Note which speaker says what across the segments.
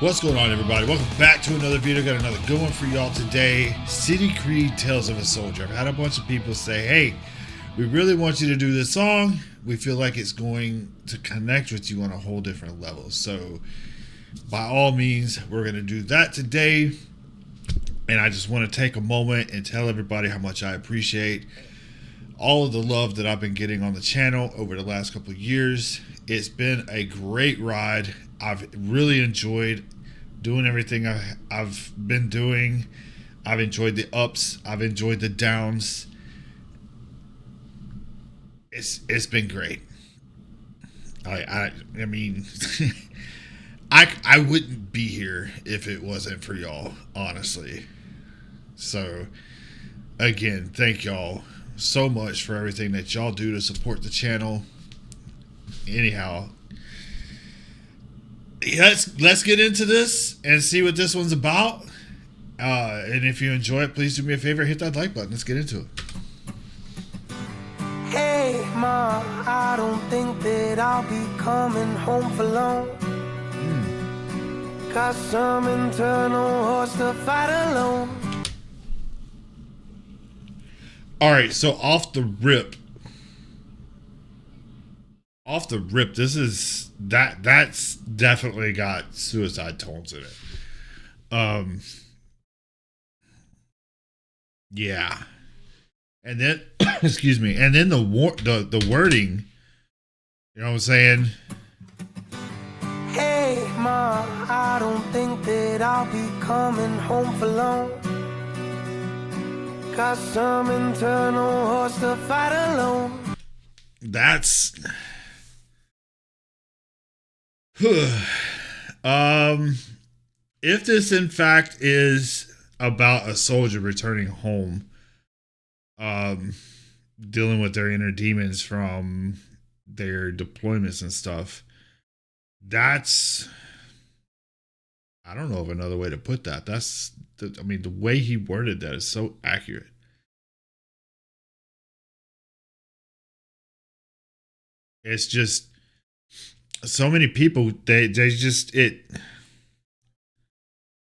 Speaker 1: What's going on, everybody? Welcome back to another video. Got another good one for y'all today. Citycreed, Tales of a Soldier. I've had a bunch of people say, hey, we really want you to do this song. We feel like it's going to connect with you on a whole different level. So by all means, we're going to do that today. And I just want to take a moment and tell everybody how much I appreciate all of the love that I've been getting on the channel over the last couple of years. It's been a great ride. I've really enjoyed doing everything I've been doing. I've enjoyed the ups. I've enjoyed the downs. It's been great. I mean, I wouldn't be here if it wasn't for y'all, honestly. So, again, thank y'all so much for everything that y'all do to support the channel. Anyhow, let's get into this and see what this one's about. And if you enjoy it, please do me a favor, hit that like button. Let's get into it.
Speaker 2: Hey, Ma, I don't think that I'll be coming home for long. Got some internal horse to fight alone.
Speaker 1: All right, so off the rip, that's definitely got suicide tones in it. Yeah, and then excuse me, and then the wording, you know what I'm saying?
Speaker 2: Hey, Ma, I don't think that I'll be coming home for long. Got some internal horse to fight alone.
Speaker 1: That's if this in fact is about a soldier returning home, dealing with their inner demons from their deployments and stuff, that's, I don't know of another way to put that. I mean, the way he worded that is so accurate. It's just so many people, they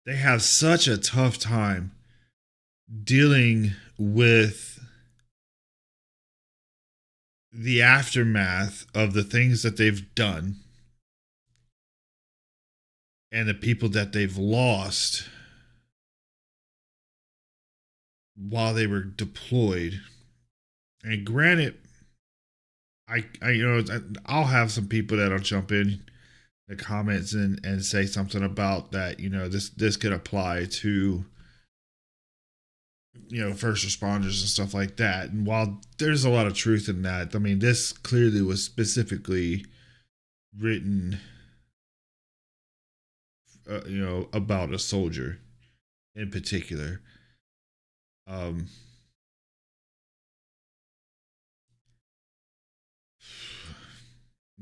Speaker 1: have such a tough time dealing with the aftermath of the things that they've done and the people that they've lost while they were deployed. And granted, I'll have some people that'll jump in the comments and say something about that. You know, this could apply to, you know, first responders and stuff like that. And while there's a lot of truth in that, I mean, this clearly was specifically written, about a soldier in particular.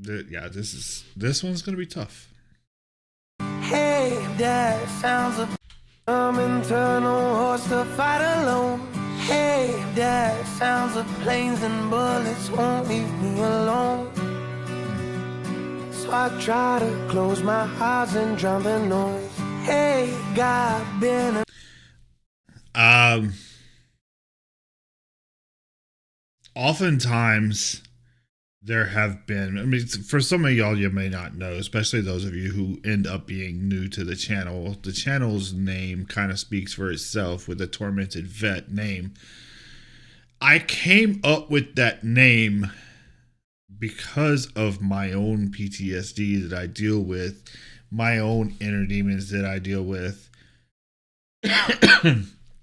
Speaker 1: This one's gonna be tough.
Speaker 2: Hey, that sounds like some internal horse to fight alone. Hey, that sounds of planes and bullets won't leave me alone. So I try to close my eyes and drown the noise. Hey, God, been
Speaker 1: Oftentimes there have been, I mean, for some of y'all, you may not know, especially those of you who end up being new to the channel. The channel's name kind of speaks for itself with the TormentedVet name. I came up with that name because of my own PTSD that I deal with, my own inner demons that I deal with,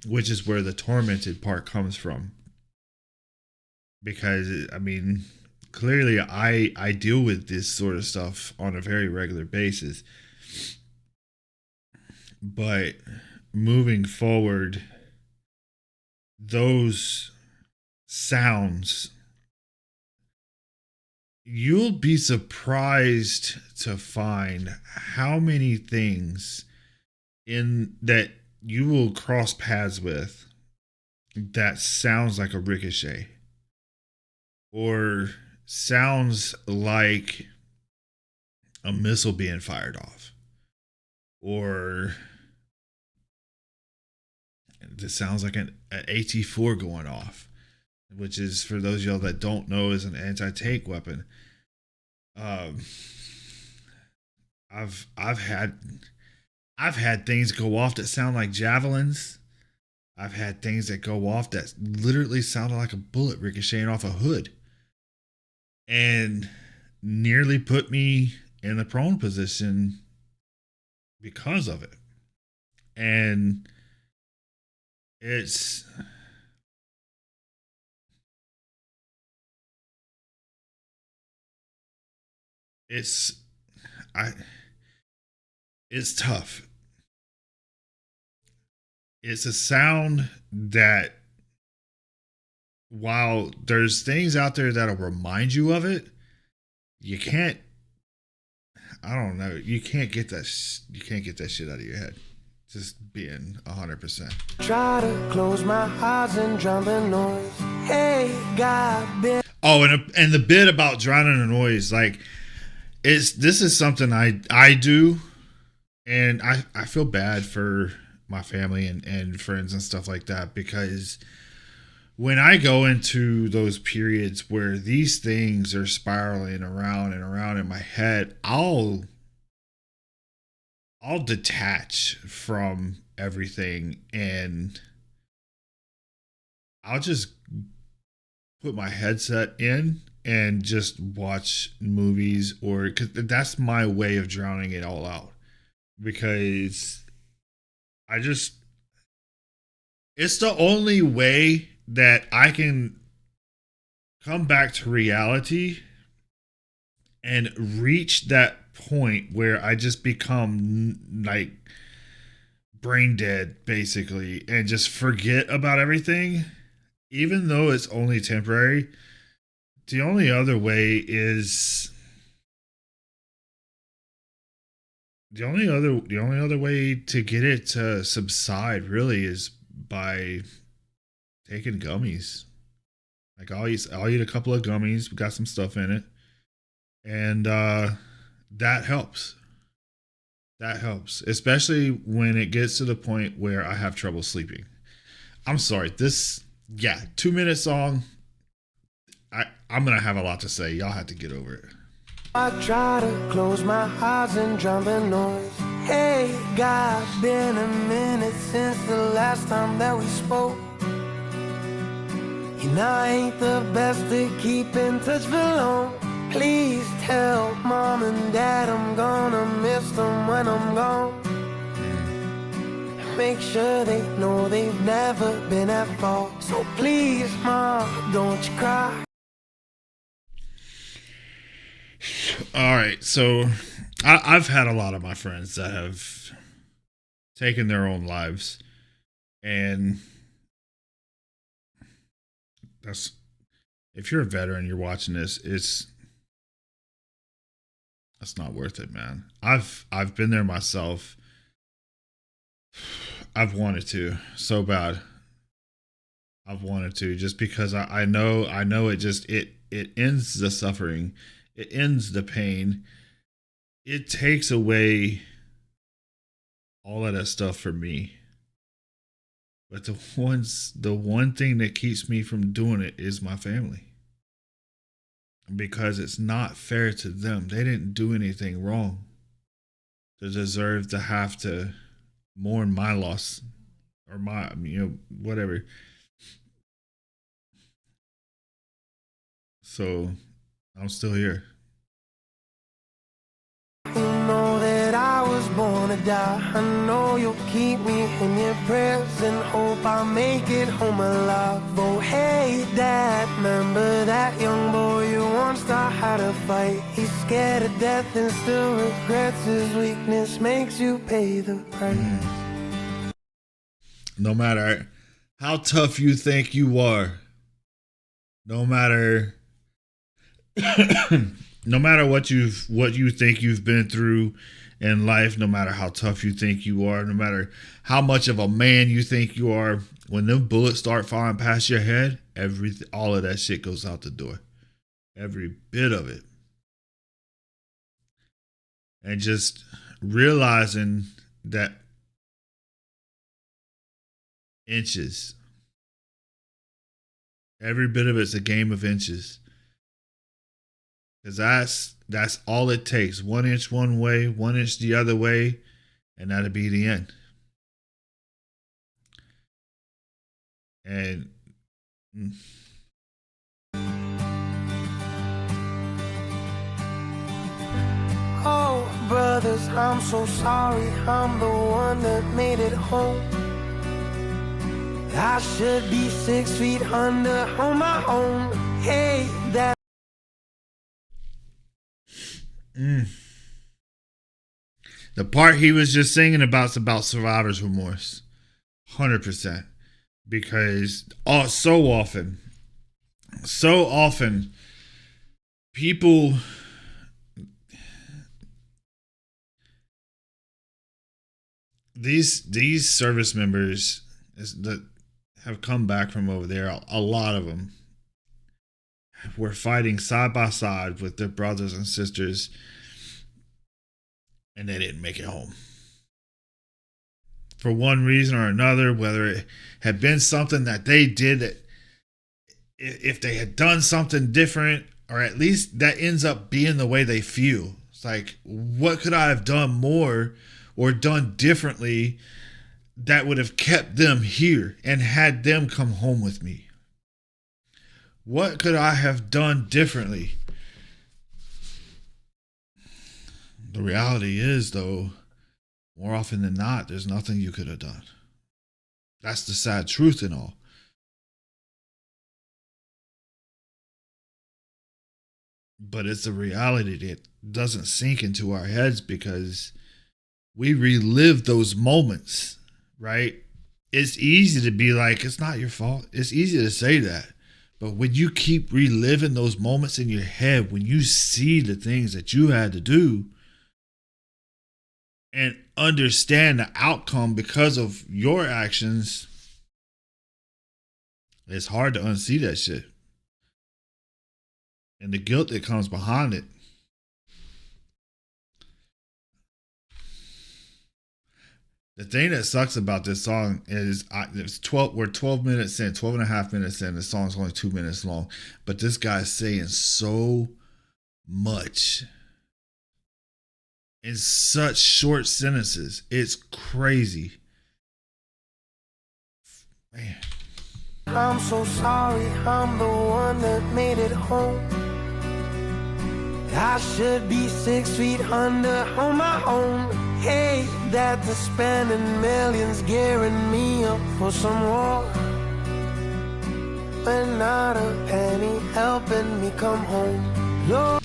Speaker 1: which is where the tormented part comes from. Because, I mean, clearly I deal with this sort of stuff on a very regular basis. But moving forward, those sounds, you'll be surprised to find how many things in that you will cross paths with that sounds like a ricochet or sounds like a missile being fired off. or this sounds like an AT4 going off, which is, for those of y'all that don't know, is an anti-tank weapon. I've had things go off that sound like javelins. I've had things that go off that literally sounded like a bullet ricocheting off a hood, and nearly put me in the prone position because of it. And it's tough. It's a sound that, while there's things out there that'll remind you of it, you can't, I don't know, you can't get that shit out of your head. Just being 100%.
Speaker 2: Try to close my eyes and drown the noise. Hey, God, been.
Speaker 1: Oh, and the bit about drowning the noise, like, this is something I do, and I feel bad for my family and friends and stuff like that, because when I go into those periods where these things are spiraling around and around in my head, I'll detach from everything, and I'll just put my headset in and just watch movies, or, because that's my way of drowning it all out, because it's the only way that I can come back to reality and reach that point where I just become like brain dead, basically, and just forget about everything, even though it's only temporary. The only other way to get it to subside really is by taking gummies. Like, I'll eat a couple of gummies, got some stuff in it, and that helps. That helps, especially when it gets to the point where I have trouble sleeping. I'm sorry, 2-minute song. I'm gonna have a lot to say. Y'all have to get over it.
Speaker 2: I try to close my eyes and drown the noise. Hey, God, been a minute since the last time that we spoke. You know I ain't the best to keep in touch for long. Please tell Mom and Dad I'm gonna miss them when I'm gone. Make sure they know they've never been at fault. So please, Mom, don't you cry.
Speaker 1: All right, so I've had a lot of my friends that have taken their own lives, and if you're a veteran, you're watching this, that's not worth it, man. I've been there myself. I've wanted to so bad. I've wanted to, just because I know it ends the suffering. It ends the pain. It takes away all of that stuff for me. But the one thing that keeps me from doing it is my family. Because it's not fair to them. They didn't do anything wrong to deserve to have to mourn my loss, or my, whatever. So I'm still here.
Speaker 2: You know that I was born to die. I know you'll keep me in your prayers and hope I make it home alive. Oh, hey, Dad, remember that young boy you once thought had a fight? He's scared of death and still regrets his weakness, makes you pay the price.
Speaker 1: No matter how tough you think you are, no matter what you think you've been through in life, no matter how tough you think you are, no matter how much of a man you think you are, when them bullets start flying past your head, all of that shit goes out the door. Every bit of it. And just realizing that inches. Every bit of it's a game of inches. Because that's all it takes. 1 inch one way, 1 inch the other way, and that'll be the end. And
Speaker 2: Oh, brothers, I'm so sorry. I'm the one that made it home. I should be 6 feet under on my own. Hey, that.
Speaker 1: The part he was just singing about's about survivor's remorse. 100%. Because so often, people, these service members that have come back from over there, a lot of them were fighting side by side with their brothers and sisters, and they didn't make it home. For one reason or another, whether it had been something that they did, that if they had done something different, or at least that ends up being the way they feel. It's like, what could I have done more or done differently that would have kept them here and had them come home with me? What could I have done differently? The reality is, though, more often than not, there's nothing you could have done. That's the sad truth in all. But it's a reality that doesn't sink into our heads because we relive those moments, right? It's easy to be like, it's not your fault. It's easy to say that. But when you keep reliving those moments in your head, when you see the things that you had to do and understand the outcome because of your actions, it's hard to unsee that shit. And the guilt that comes behind it. The thing that sucks about this song is we're 12 minutes in, 12 and a half minutes in. The song's only 2 minutes long. But this guy's saying so much in such short sentences. It's crazy. Man.
Speaker 2: I'm so sorry, I'm the one that made it home. I should be 6 feet under on my own. Hey, that the spending millions gearing me up for some more, but not a penny helping me come home. Lord.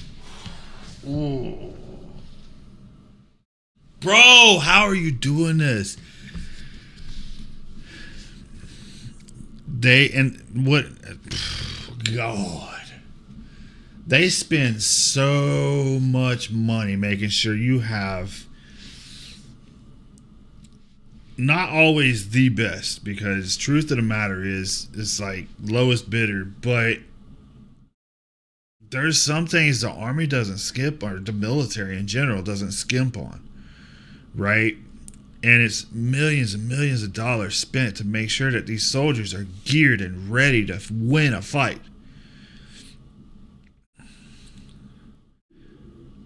Speaker 1: Ooh. Bro, how are you doing this? God. They spend so much money making sure you have not always the best, because truth of the matter is it's like lowest bidder, but there's some things the army doesn't skip, or the military in general doesn't skimp on, right? And it's millions and millions of dollars spent to make sure that these soldiers are geared and ready to win a fight.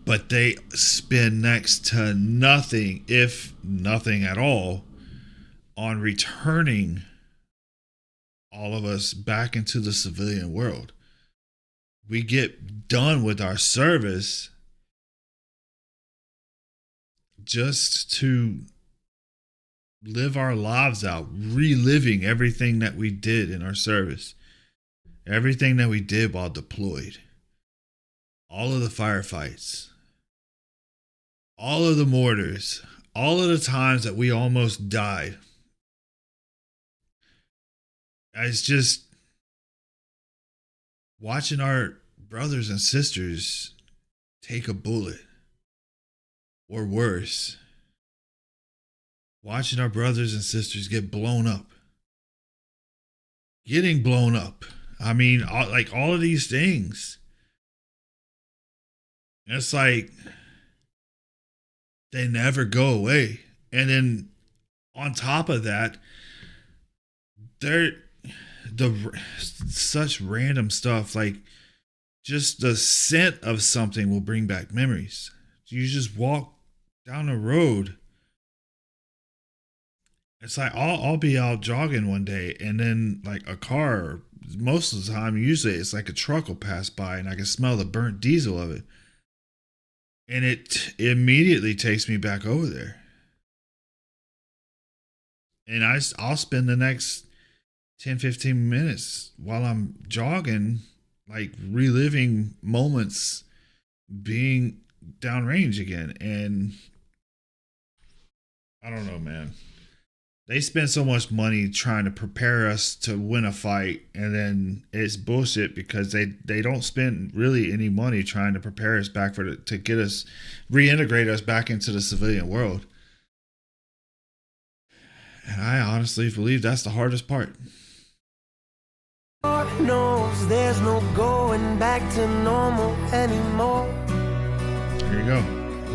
Speaker 1: But they spend next to nothing, if nothing at all, on returning all of us back into the civilian world. We get done with our service just to live our lives out, reliving everything that we did in our service, everything that we did while deployed, all of the firefights, all of the mortars, all of the times that we almost died. It's just watching our brothers and sisters take a bullet, or worse, watching our brothers and sisters get blown up, getting blown up. I mean, all of these things. It's like they never go away. And then on top of that, there such random stuff, like just the scent of something will bring back memories. You just walk down the road. It's like I'll be out jogging one day, and then like a car, most of the time, usually it's like a truck will pass by, and I can smell the burnt diesel of it. And it immediately takes me back over there. And I'll spend the next 10, 15 minutes while I'm jogging, like reliving moments being downrange again. And I don't know, man. They spend so much money trying to prepare us to win a fight, and then it's bullshit because they don't spend really any money trying to prepare us back to get us, reintegrate us back into the civilian world. And I honestly believe that's the hardest part.
Speaker 2: Lord knows there's no going back to normal anymore.
Speaker 1: Here you go.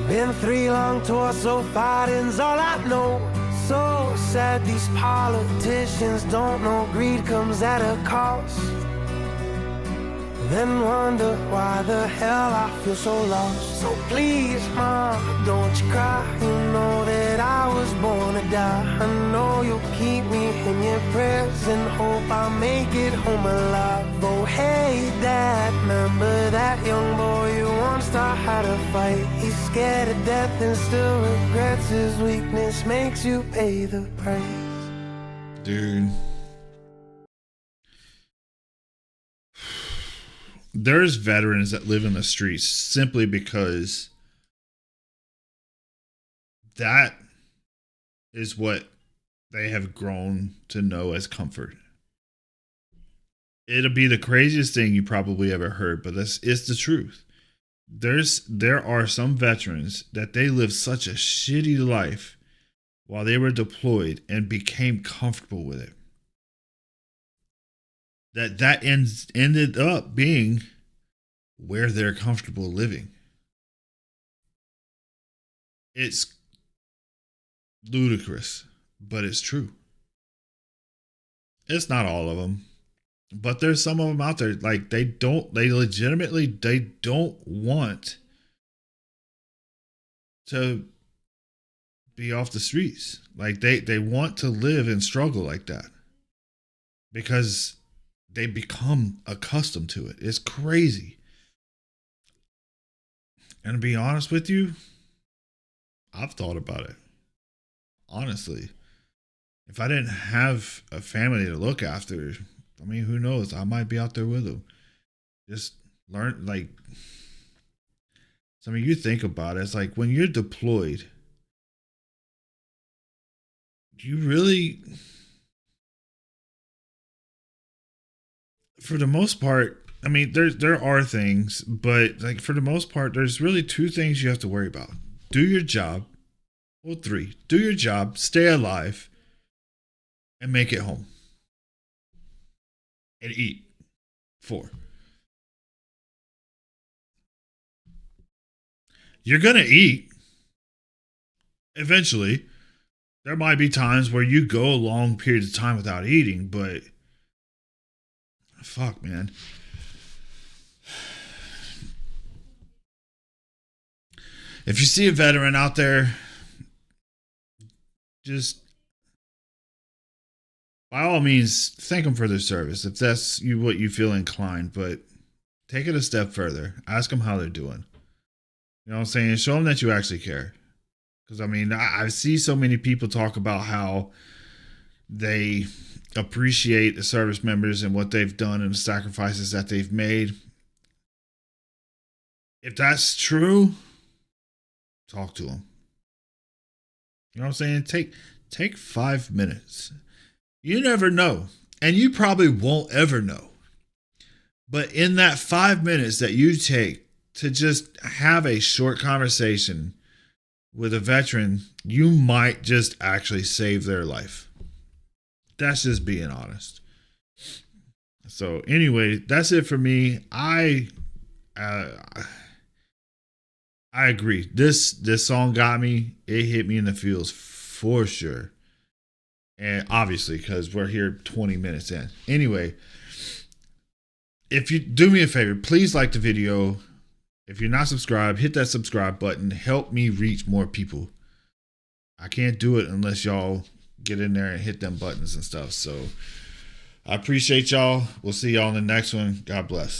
Speaker 2: Been 3 long tours, so fighting's all I know. So sad these politicians don't know greed comes at a cost. Then wonder why the hell I feel so lost. So please, Mom, don't you cry. You know that I was born to die. I know you'll keep me in your prayers and hope I make it home alive. Oh, hey, Dad, remember that young boy you once taught how to fight? He's scared of death and still regrets his weakness. Makes you pay the price.
Speaker 1: Dude. There's veterans that live in the streets simply because that is what they have grown to know as comfort. It'll be the craziest thing you probably ever heard, but this is the truth. There are some veterans that they lived such a shitty life while they were deployed and became comfortable with it. That ended up being where they're comfortable living. It's ludicrous, but it's true. It's not all of them, but there's some of them out there, like they legitimately don't want to be off the streets. Like they want to live and struggle like that because they become accustomed to it. It's crazy. And to be honest with you, I've thought about it. Honestly, if I didn't have a family to look after, I mean, who knows? I might be out there with them. Just learn, like, so I mean, you think about it. It's like when you're deployed, you really, for the most part, I mean, there are things, but like for the most part, there's really 2 things you have to worry about. Do your job. Well, 3. Do your job, stay alive, and make it home. And eat. 4. You're going to eat. Eventually. There might be times where you go a long period of time without eating, but fuck, man. If you see a veteran out there, just by all means thank them for their service if that's what you feel inclined, but take it a step further. Ask them how they're doing. You know what I'm saying? Show them that you actually care. Because I mean, I see so many people talk about how they appreciate the service members and what they've done and the sacrifices that they've made. If that's true, talk to them. You know what I'm saying? Take 5 minutes. You never know. And you probably won't ever know. But in that 5 minutes that you take to just have a short conversation with a veteran, you might just actually save their life. That's just being honest. So anyway, that's it for me. I agree. This song got me. It hit me in the feels for sure. And obviously, because we're here 20 minutes in. Anyway, if you do me a favor, please like the video. If you're not subscribed, hit that subscribe button. Help me reach more people. I can't do it unless y'all get in there and hit them buttons and stuff. So I appreciate y'all. We'll see y'all in the next one. God bless.